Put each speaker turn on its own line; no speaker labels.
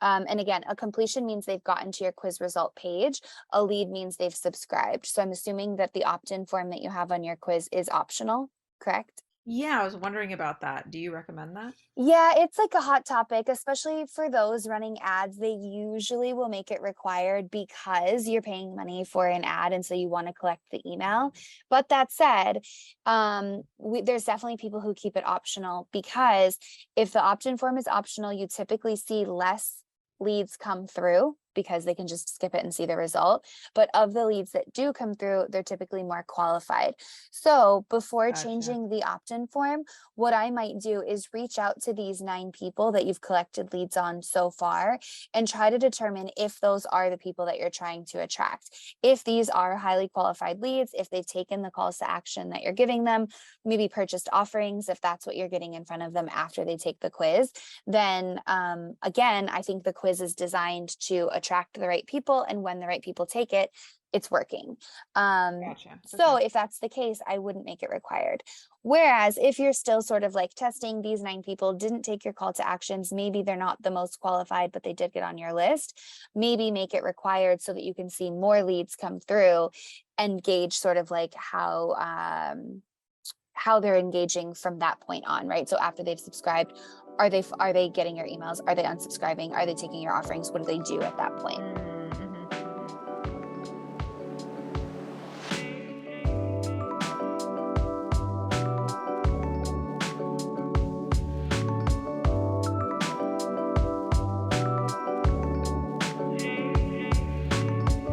And again, a completion means they've gotten to your quiz result page. A lead means they've subscribed. So I'm assuming that the opt-in form that you have on your quiz is optional, correct?
Yeah, I was wondering about that. Do you recommend that?
Yeah, it's like a hot topic, especially for those running ads. They usually will make it required because you're paying money for an ad, and so you want to collect the email. But that said, there's definitely people who keep it optional because if the opt-in form is optional, you typically see less leads come through because they can just skip it and see the result. But of the leads that do come through, they're typically more qualified. So before
Gotcha.
changing the opt-in form, what I might do is reach out to these 9 people that you've collected leads on so far and try to determine if those are the people that you're trying to attract. If these are highly qualified leads, if they've taken the calls to action that you're giving them, maybe purchased offerings, if that's what you're getting in front of them after they take the quiz, then again, I think the quiz is designed to attract the right people. And when the right people take it, it's working.
Gotcha.
So
Okay.
if that's the case, I wouldn't make it required. Whereas if you're still sort of like testing, these 9 people didn't take your call to actions, maybe they're not the most qualified, but they did get on your list, maybe make it required so that you can see more leads come through and gauge sort of like how they're engaging from that point on, right? So after they've subscribed, are they getting your emails? Are they unsubscribing? Are they taking your offerings? What do they do at that point?